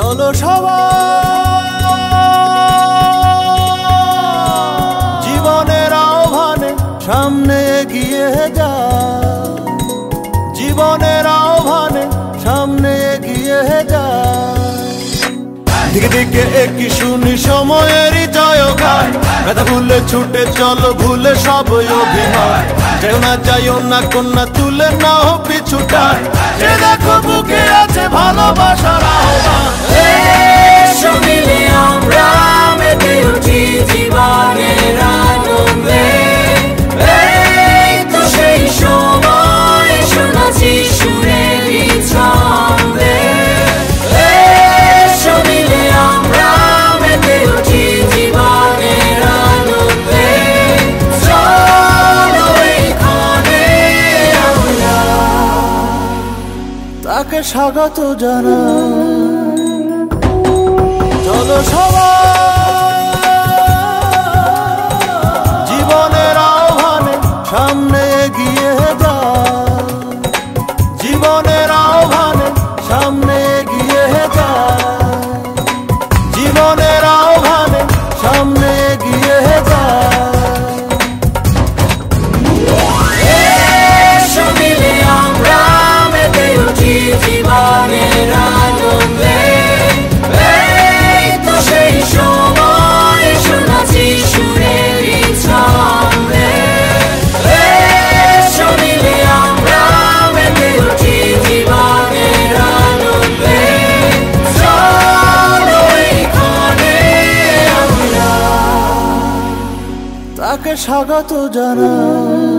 চলো সবাই জীবনের আহ্বানে সামনে এগিয়ে যা, জীবনের আহ্বানে সামনে এগিয়ে যা। দিকে দিকে একই শুনি সময়েরই জয়গান, ব্যথা ভুলে ছুটে চলো ভুলে সব অভিমান। যেও না যাইও না কন্যা তুলে নাও পিছুটান, যে দেখো বুকে আছে ভালোবাসার আহ্বান। এসো মিলে আমরা মেতে উঠি জীবনের আনন্দে, এই তো সেই সময় শোনাচ্ছি সুরেরই ছন্দে। এসো মিলে আমরা মেতে উঠি জীবনের আনন্দে, চলো এইখানে আমরা তাকে স্বাগত জানাই। চলো সবাই জীবনের আহ্বানে সামনে এগিয়ে যা, জীবনের আহ্বানে সামনে এগিয়ে যা, জীবনের আহ্বানে সামনে এগিয়ে যা। এসো মিলে আমরা মেতে উঠি জীবনের আনন্দে, এই তো সেই সময় শোনাচ্ছি সুরেরই ছন্দে। এসো মিলে আমরা মেতে উঠি জীবনের আনন্দে, চলো এইখানে আমরা তাকে স্বাগত জানাই।